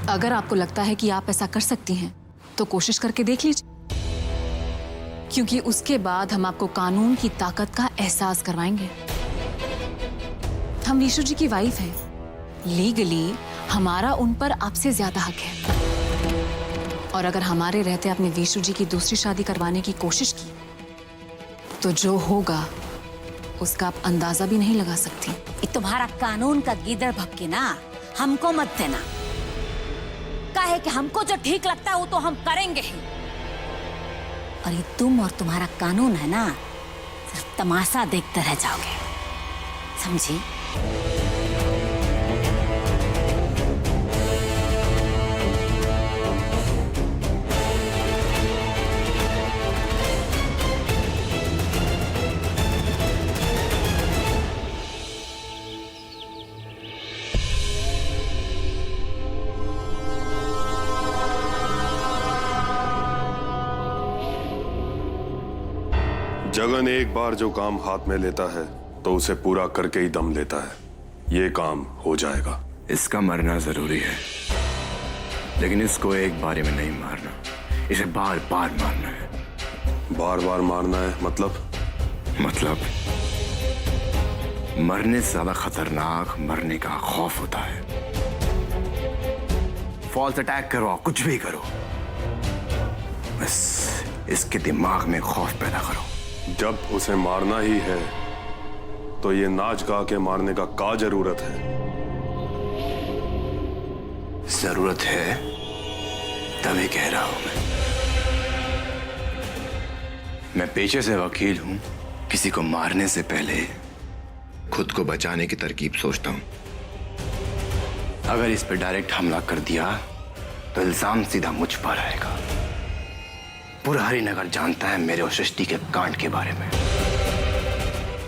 अगर आपको लगता है कि आप ऐसा कर सकती हैं तो कोशिश करके देख लीजिए, क्योंकि उसके बाद हम आपको कानून की ताकत का एहसास करवाएंगे। हम विशु जी की वाइफ हैं, लीगली हमारा उन पर आपसे ज्यादा हक है। और अगर हमारे रहते आपने विशु जी की दूसरी शादी करवाने की कोशिश की तो जो होगा उसका आप अंदाजा भी नहीं लगा सकती। ये तुम्हारा कानून का गीदड़ भक्के ना हमको मत देना। काहे कि हमको जो ठीक लगता है वो तो हम करेंगे ही। और ये तुम और तुम्हारा कानून है ना, सिर्फ तमाशा देखते रह जाओगे, समझी? जगन एक बार जो काम हाथ में लेता है तो उसे पूरा करके ही दम लेता है। ये काम हो जाएगा। इसका मरना जरूरी है, लेकिन इसको एक बारी में नहीं मारना, इसे बार बार मारना है। बार बार मारना है मतलब? मतलब मरने से ज्यादा खतरनाक मरने का खौफ होता है। फॉल्स अटैक करो, कुछ भी करो, बस इसके दिमाग में खौफ पैदा करो। जब उसे मारना ही है तो ये नाच गा के मारने का क्या जरूरत है? जरूरत है तभी कह रहा हूं मैं पेशे से वकील हूं। किसी को मारने से पहले खुद को बचाने की तरकीब सोचता हूं। अगर इस पे डायरेक्ट हमला कर दिया तो इल्जाम सीधा मुझ पर आएगा। पूरा हरिनगर जानता है मेरे और सृष्टि के कांड के बारे में,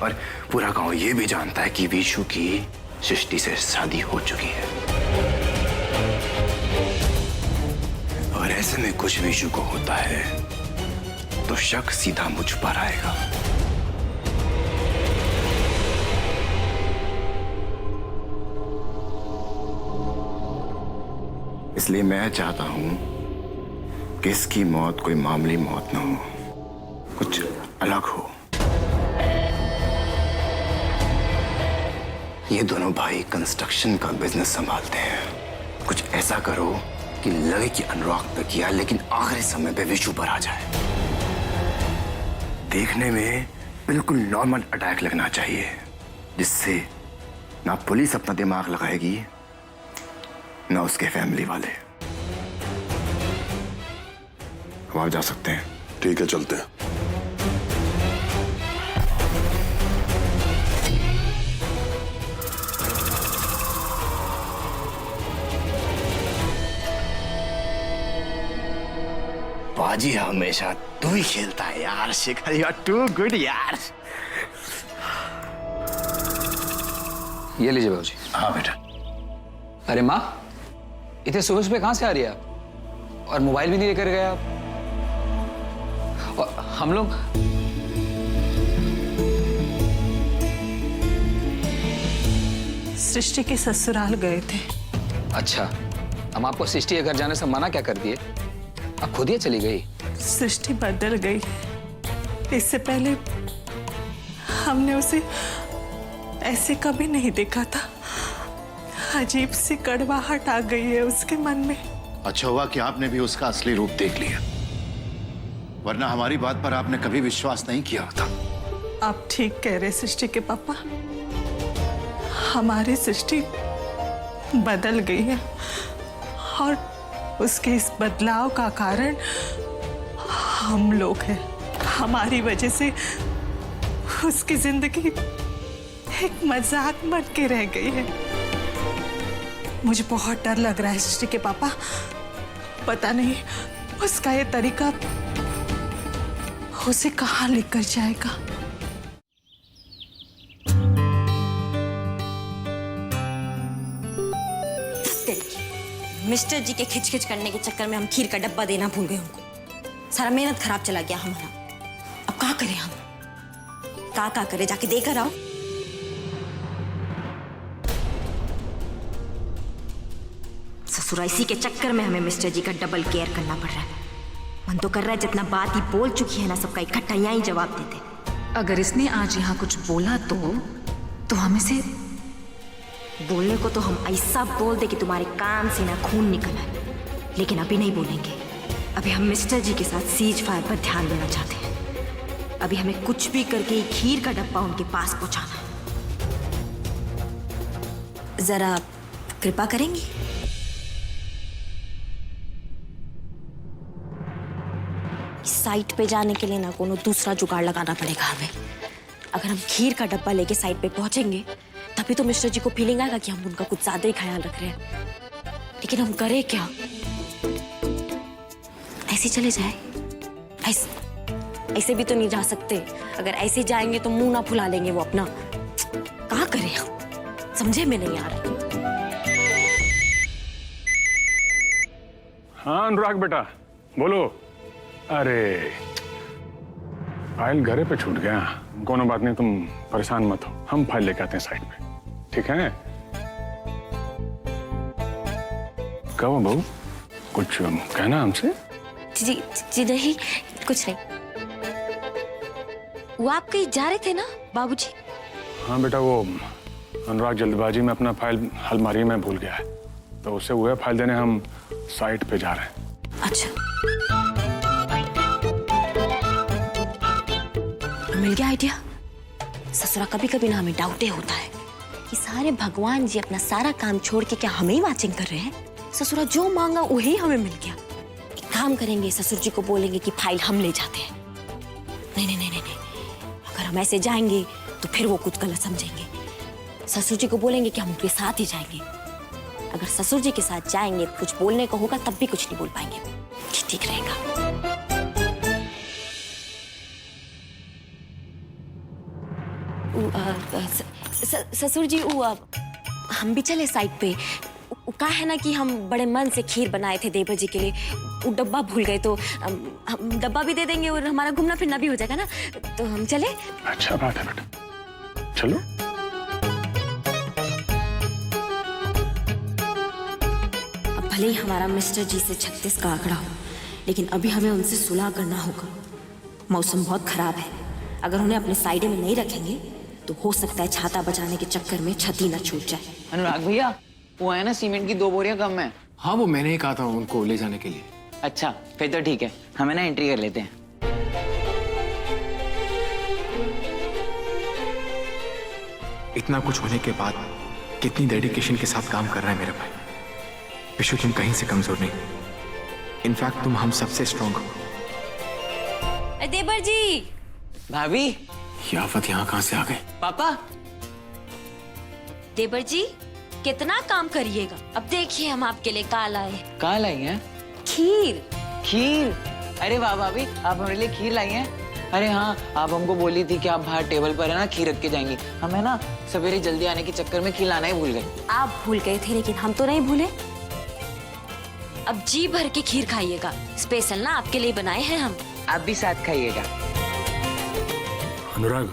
और पूरा गांव ये भी जानता है कि विशु की सृष्टि से शादी हो चुकी है। और ऐसे में कुछ विशु को होता है तो शक सीधा मुझ पर आएगा। इसलिए मैं चाहता हूं कि इसकी मौत कोई मामूली मौत ना हो, कुछ अलग हो। ये दोनों भाई कंस्ट्रक्शन का बिजनेस संभालते हैं। कुछ ऐसा करो कि लगे कि अनुराग पे किया, लेकिन आखिरी समय पे विशु पर आ जाए। देखने में बिल्कुल नॉर्मल अटैक लगना चाहिए, जिससे ना पुलिस अपना दिमाग लगाएगी ना उसके फैमिली वाले। अब आप जा सकते हैं। ठीक है, चलते हैं। बाजी हमेशा तू ही खेलता है यार शिखर, यू आर टू गुड यार। ये लीजिए बाबूजी। हाँ बेटा। अरे माँ, इतने सुबह सुबह कहाँ से आ रही है आप? और मोबाइल भी नहीं लेकर गए आप। और हम लोग सृष्टि के ससुराल गए थे। अच्छा, हम आपको सृष्टि के घर जाने से मना क्या कर दिए? आप खुद ही चली गई। सृष्टि बदल गई। इससे पहले हमने उसे ऐसे कभी नहीं देखा था। अजीब सी कड़वाहट आ गई है उसके मन में। अच्छा हुआ कि आपने भी उसका असली रूप देख लिया, वरना हमारी बात पर आपने कभी विश्वास नहीं किया होता। आप ठीक कह रहे सृष्टि के पापा, हमारी सृष्टि बदल गई है और उसके इस बदलाव का कारण हम लोग हैं। हमारी वजह से उसकी जिंदगी एक मजाक बन के रह गई है। मुझे बहुत डर लग रहा है सृष्टि के पापा। पता नहीं उसका ये तरीका उसे कहाँ लेकर जाएगा। मिस्टर जी के खिच-खिच करने के चक्कर में हम खीर का डब्बा देना भूल गए उनको। सारा मेहनत खराब चला गया हमारा। अब क्या करें हम? क्या करें? जाके देकर आओ। ससुरा इसी के चक्कर में हमें मिस्टर जी का डबल केयर करना पड़ रहा है। मन तो कर रहा है जितना बात ही बोल चुकी है ना सबका इकट्ठा यहाँ ही जवाब देते। अगर इसने आज यहाँ कुछ बोला तो हम इसे बोलने को तो हम ऐसा बोल दे कि तुम्हारे कान से ना खून निकल आए, लेकिन अभी नहीं बोलेंगे। अभी हम मिस्टर जी के साथ सीज फायर पर ध्यान देना चाहते हैं। अभी हमें कुछ भी करके खीर का डब्बा उनके पास पहुंचाना है। जरा कृपा करेंगी? साइट पे जाने के लिए ना कोनो दूसरा जुगाड़ लगाना पड़ेगा हमें। अगर हम खीर का डब्बा लेके साइट पे पहुंचेंगे तभी तो मिस्टर जी को फीलिंग आएगा कि हम उनका कुछ ज्यादा ही ख्याल रख रहे हैं। लेकिन हम करें क्या? ऐसे चले जाए? ऐसे भी तो नहीं जा सकते। अगर ऐसे जाएंगे तो मुंह ना फुला लेंगे वो अपना। कहाँ करें हम? समझे में नहीं आ रहा। हाँ अनुराग बेटा बोलो। अरे फाइल घरे पे छूट गया। कोनो बात नहीं, तुम परेशान मत हो, हम फाइल लेके आते हैं साइड पे, ठीक है? कहो बहू, कुछ कहना हमसे? जी जी नहीं, कुछ नहीं। वो आप कहीं जा रहे थे ना बाबूजी? हाँ बेटा, वो अनुराग जल्दबाजी में अपना फाइल अलमारी में भूल गया है, तो उसे वह फाइल देने हम साइट पे जा रहे हैं। अच्छा, मिल गया आइडिया। ससुरा कभी कभी ना हमें डाउट होता है कि सारे भगवान जी अपना सारा काम छोड़ के क्या हमें ही वाचिंग कर रहे हैं। ससुरा जो मांगा वही हमें मिल गया। एक काम करेंगे, ससुर जी को बोलेंगे कि फाइल हम ले जाते हैं। नहीं नहीं नहीं नहीं, नहीं। अगर हम ऐसे जाएंगे तो फिर वो कुछ गलत समझेंगे। ससुर जी को बोलेंगे कि हम उनके साथ ही जाएंगे। अगर ससुर जी के साथ जाएंगे कुछ बोलने को होगा तब भी कुछ नहीं बोल पाएंगे। ठीक रहेगा। ससुर जी, हम भी चले साइड पे। कहा है ना कि हम बड़े मन से खीर बनाए थे देवर जी के लिए, वो डब्बा भूल गए तो हम डब्बा भी दे देंगे और हमारा घूमना फिरना भी हो जाएगा ना, तो हम चले। अच्छा बात है बेटा, चलो। अब भले ही हमारा मिस्टर जी से 36 का आंकड़ा हो, लेकिन अभी हमें उनसे सुलह करना होगा। मौसम बहुत खराब है। अगर उन्हें अपने साइडे में नहीं रखेंगे तो हो सकता है छाता बजाने के चक्कर में छती न छूट जाए। अनुराग भैया, वो है ना सीमेंट की 2 बोरियां कम है। हाँ, वो मैंने ही कहा था उनको ले जाने के लिए। अच्छा फिर तो ठीक है, हमें ना एंट्री कर लेते हैं। इतना कुछ होने के बाद कितनी डेडिकेशन के साथ काम कर रहा है मेरा भाई। विशु, तुम कहीं से कमजोर नहीं, इनफैक्ट तुम हम सबसे स्ट्रॉन्ग हो। देवर जी। भाभी। यावत यहाँ कहाँ से आ गए? पापा। देवर जी, कितना काम करिएगा। अब देखिए हम आपके लिए का लाए। कहाँ लाई हैं? खीर। खीर? अरे वाह भाभी, आप हमारे लिए खीर लाई हैं। अरे हाँ, आप हमको बोली थी कि आप बाहर टेबल पर है ना खीर रख के जाएंगी। हमें ना सवेरे जल्दी आने के चक्कर में खीर लाना ही भूल गए। आप भूल गए थे लेकिन हम तो नहीं भूले। अब जी भर के खीर खाइएगा, स्पेशल ना आपके लिए बनाए हैं हम। आप भी साथ खाइएगा। अनुराग,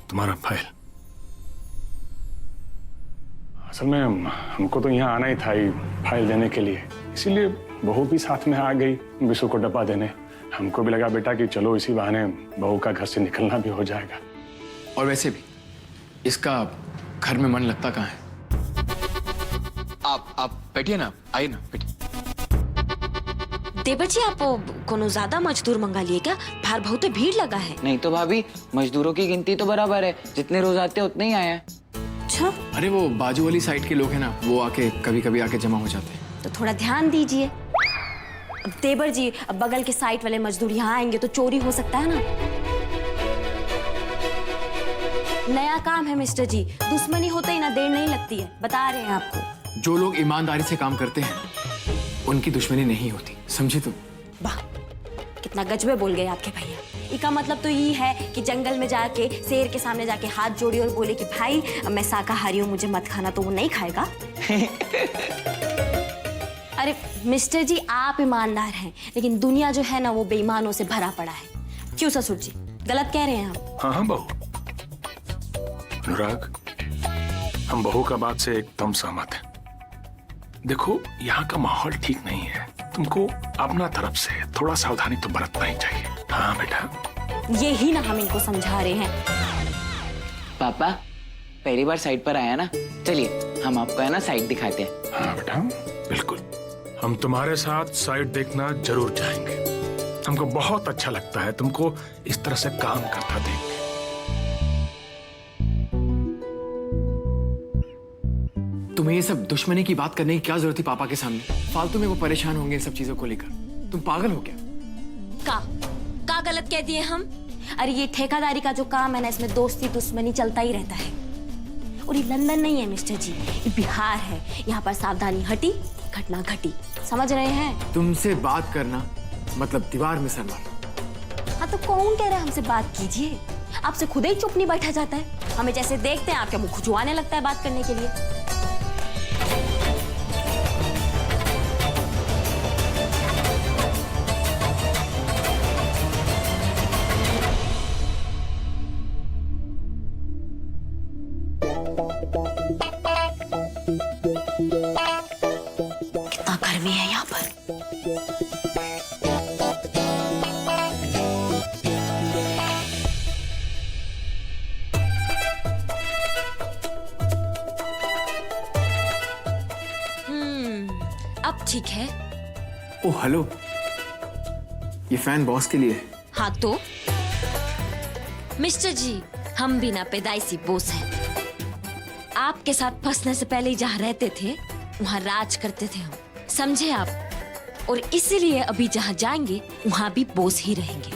तुम्हारा फाइल। असल में हमको तो यहाँ आना ही था ही फाइल देने के लिए, इसीलिए बहू भी साथ में आ गई विशु को डब्बा देने। हमको भी लगा बेटा कि चलो इसी बहाने बहू का घर से निकलना भी हो जाएगा। और वैसे भी इसका घर में मन लगता कहाँ है? आप बैठिए ना, आइए ना, बैठिए। देवर जी, आप कोनो ज्यादा मजदूर मंगा लिए क्या? बाहर बहुत भीड़ लगा है। नहीं तो भाभी, मजदूरों की गिनती तो बराबर है, जितने रोज आते हैं उतने ही आए हैं। अच्छा, अरे वो बाजू वाली साइड के लोग हैं ना, वो आके कभी कभी आके जमा हो जाते हैं। तो थोड़ा ध्यान दीजिए। अब देवर जी, अब बगल के साइड वाले मजदूर यहाँ आएंगे तो चोरी हो सकता है ना। नया काम है मिस्टर जी, दुश्मनी होते ही ना देर नहीं लगती है, बता रहे हैं आपको। जो लोग ईमानदारी से काम करते हैं उनकी दुश्मनी नहीं होती, समझे तुम? वाह, कितना गजबे बोल गए आपके भैया। इसका मतलब तो ये है कि जंगल में जाके शेर के सामने जाके हाथ जोड़ी और बोले कि भाई मैं शाकाहारी हूँ, मुझे मत खाना, तो वो नहीं खाएगा। अरे मिस्टर जी, आप ईमानदार हैं, लेकिन दुनिया जो है ना वो बेईमानों से भरा पड़ा है। क्यों ससुर जी, गलत कह रहे हैं आप? हाँ हाँ बहू। अनुराग, हम बहू का बात से एकदम सहमत हैं। देखो यहाँ का माहौल ठीक नहीं है, तुमको अपना तरफ से थोड़ा सावधानी तो बरतना ही चाहिए। हाँ बेटा, यही ना हम इनको समझा रहे हैं। पापा पहली बार साइड पर आया ना, चलिए हम आपको है ना साइड दिखाते हैं। हाँ बेटा बिल्कुल, हम तुम्हारे साथ साइड देखना जरूर चाहेंगे। हमको बहुत अच्छा लगता है तुमको इस तरह से काम करता देख के। तुम्हें ये सब दुश्मनी की बात करने की क्या जरूरत थी पापा के सामने? फालतू में वो परेशान होंगे इन सब चीजों को लेकर। तुम पागल हो क्या? का गलत कह दिए हम? अरे ये ठेकेदारी का जो काम है ना, इसमें दोस्ती दुश्मनी चलता ही रहता है। और ये लंदन नहीं है मिस्टर जी, ये बिहार है। यहाँ पर सावधानी हटी घटना घटी, समझ रहे हैं? तुमसे बात करना मतलब दीवार में सर मारना। हाँ तो कौन कह रहा है हमसे बात कीजिए? आपसे खुद ही चुप नहीं बैठा जाता है। हमें जैसे देखते हैं आपके मुंह खुजवाने लगता है बात करने के लिए। कितना गर्मी है यहाँ पर। अब ठीक है। ओ हेलो, ये फैन बॉस के लिए है। हाँ तो मिस्टर जी, हम भी ना पैदाइशी बोस हैं। आपके साथ फंसने से पहले ही जहाँ रहते थे वहाँ राज करते थे हम, समझे आप? और इसीलिए अभी जहाँ जाएंगे वहाँ भी बोस ही रहेंगे।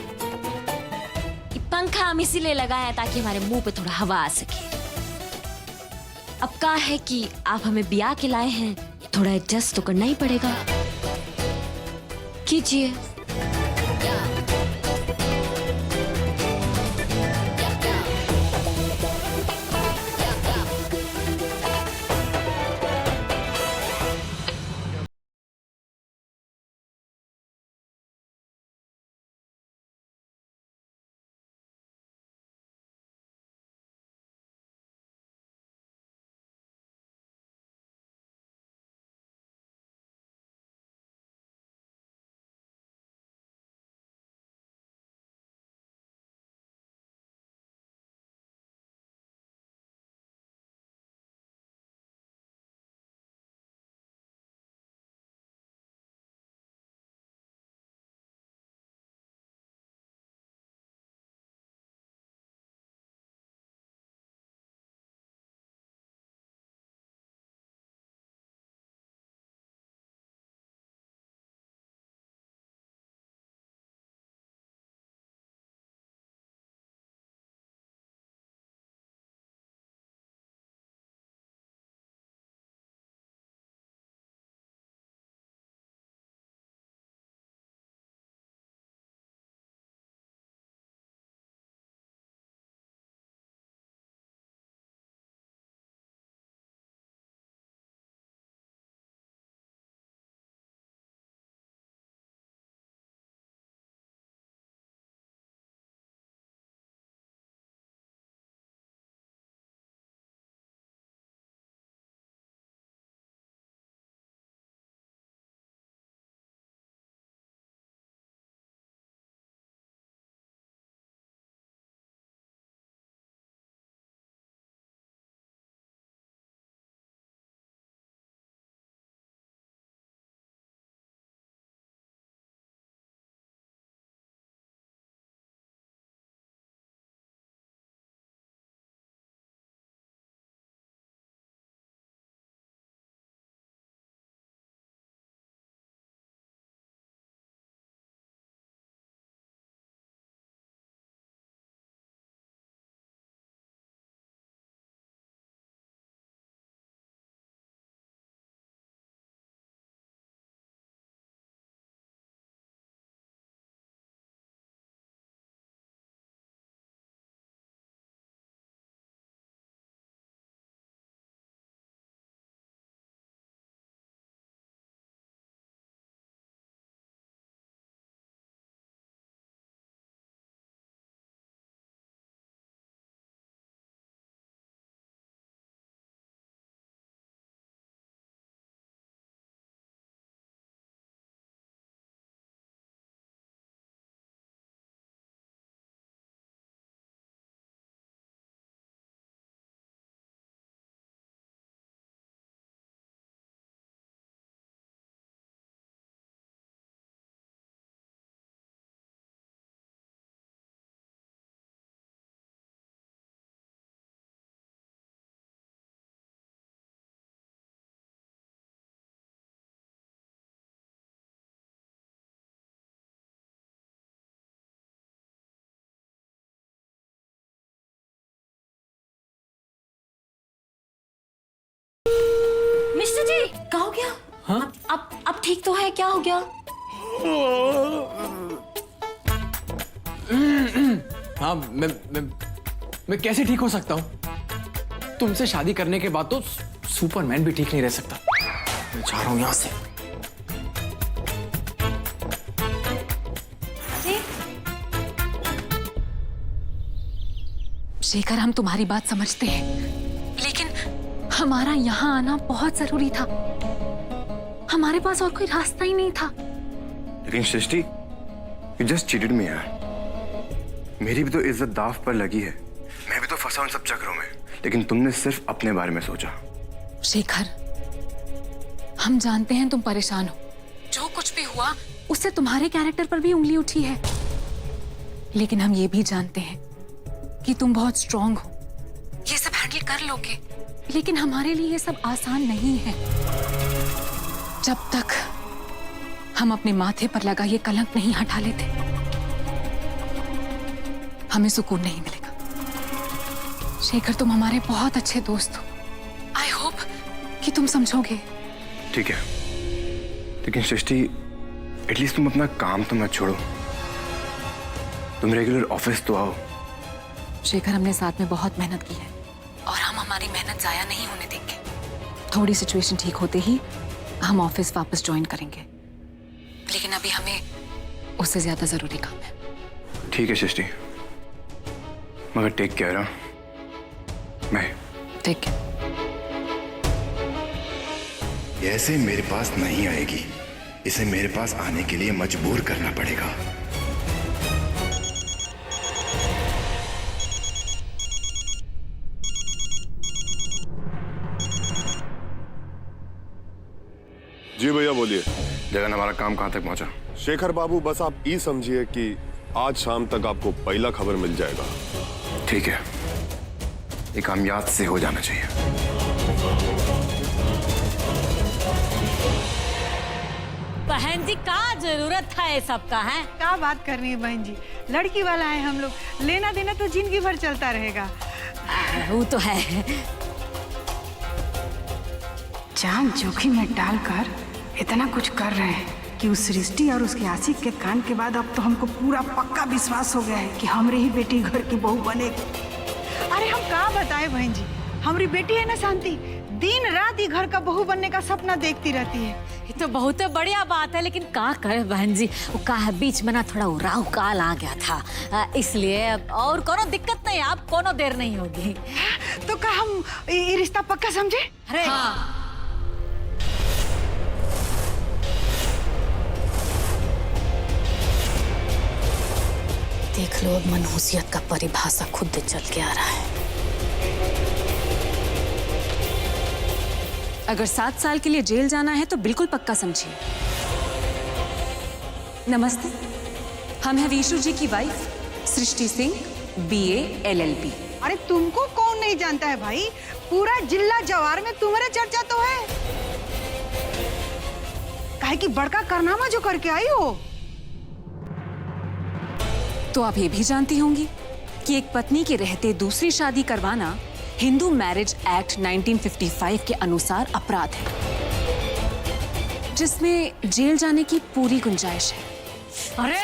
ये पंखा हम इसीलिए लगाए हैं ताकि हमारे मुंह पे थोड़ा हवा आ सके। अब क्या है कि आप हमें ब्याह के लाए हैं, थोड़ा एडजस्ट तो करना ही पड़ेगा। कीजिए। क्या हो गया? हाँ? अब ठीक तो है? क्या हो गया? हाँ, मैं कैसे ठीक हो सकता हूँ? तुमसे शादी करने के बाद तो सुपरमैन भी ठीक नहीं रह सकता। मैं जा रहा हूँ यहाँ से। शेखर, हम तुम्हारी बात समझते हैं, लेकिन हमारा यहाँ आना बहुत जरूरी था। हमारे पास और कोई रास्ता ही नहीं था। लेकिन सृष्टि, you just cheated me यार। मेरी भी तो इज्जत दाव पर लगी है। मैं भी तो फंसा उन सब चक्रों में, लेकिन तुमने सिर्फ अपने बारे में सोचा। शेखर, हम जानते हैं तुम परेशान हो। जो कुछ भी हुआ उससे तुम्हारे कैरेक्टर पर भी उंगली उठी है, लेकिन हम ये भी जानते हैं कि तुम बहुत स्ट्रांग हो, ये सब हैंडल कर लोगे। लेकिन हमारे लिए ये सब आसान नहीं है। जब तक हम अपने माथे पर लगा ये कलंक नहीं हटा लेते, हमें सुकून नहीं मिलेगा। शेखर, तुम हमारे बहुत अच्छे दोस्त हो। आई होप कि तुम समझोगे। ठीक है, लेकिन सृष्टि, एटलीस्ट तुम अपना काम तो मत छोड़ो। तुम रेगुलर ऑफिस तो आओ। शेखर, हमने साथ में बहुत मेहनत की है और हम हमारी मेहनत जाया नहीं होने देंगे। थोड़ी सिचुएशन ठीक होते ही हम ऑफिस वापस ज्वाइन करेंगे, लेकिन अभी हमें उससे ज्यादा जरूरी काम है। ठीक है सृष्टि, मगर टेक केयर। मैं ठीक है। ऐसे मेरे पास नहीं आएगी, इसे मेरे पास आने के लिए मजबूर करना पड़ेगा। जी भैया बोलिए। जगन, हमारा काम कहां तक पहुंचा? शेखर बाबू, बस आप ये समझिए कि आज शाम तक आपको पहला खबर मिल जाएगा। ठीक है, ये काम याद से हो जाना चाहिए। बहन जी, का जरूरत था ये सब का है? क्या बात कर रही है बहन जी, लड़की वाला है हम लोग, लेना देना तो जिंदगी भर चलता रहेगा। वो तो है। जान जोखिम में डालकर इतना कुछ कर रहे हैं कि उस सृष्टि और उसके आशिक के कांड के बाद अब तो हमको पूरा पक्का विश्वास हो गया है कि हमारी ही बेटी घर की बहू बनेगी। अरे हम क्या बताएं बहन जी, हमारी बेटी है ना शांति, दिन रात ही घर का बहू बनने का सपना देखती रहती है। ये तो बहुत बढ़िया बात है, लेकिन का करे बहन जी, वो का है बीच में ना थोड़ा राहु काल आ गया था, इसलिए और कोनो दिक्कत नहीं, आप कोनो देर नहीं होगी। तो क्या हम ये रिश्ता पक्का समझे? अरे हाँ। देख लो, अब मनहूसियत का परिभाषा खुद चल के आ रहा है। अगर 7 साल के लिए जेल जाना है तो बिल्कुल पक्का समझिए। नमस्ते, हम हैं विशु जी की वाइफ सृष्टि सिंह, BA LLB। अरे तुमको कौन नहीं जानता है भाई, पूरा जिला जवार में तुम्हारे चर्चा तो है। काहे की बड़का कारनामा जो करके आई हो। तो आप ये भी जानती होंगी कि एक पत्नी के रहते दूसरी शादी करवाना हिंदू मैरिज एक्ट 1955 के अनुसार अपराध है, जिसमें जेल जाने की पूरी गुंजाइश है। अरे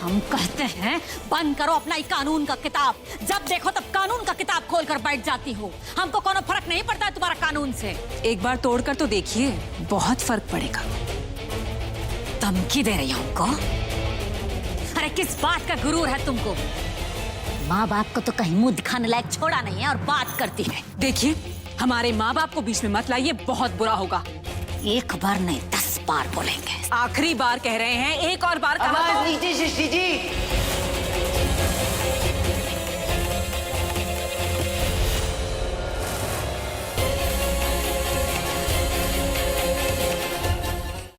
हम कहते हैं बंद करो अपना कानून का किताब, जब देखो तब कानून का किताब खोलकर बैठ जाती हो। हमको कोनो फर्क नहीं पड़ता है तुम्हारा कानून से। एक बार तोड़कर तो देखिए, बहुत फर्क पड़ेगा। धमकी दे रही हो हमको? अरे किस बात का गुरूर है तुमको? माँ बाप को तो कहीं मुंह दिखाने लायक छोड़ा नहीं है और बात करती है। देखिए, हमारे माँ बाप को बीच में मत लाइए, बहुत बुरा होगा। एक बार नहीं 10 बार बोलेंगे। आखिरी बार कह रहे हैं, एक और बार कहा तो... नीचे सृष्टि जी।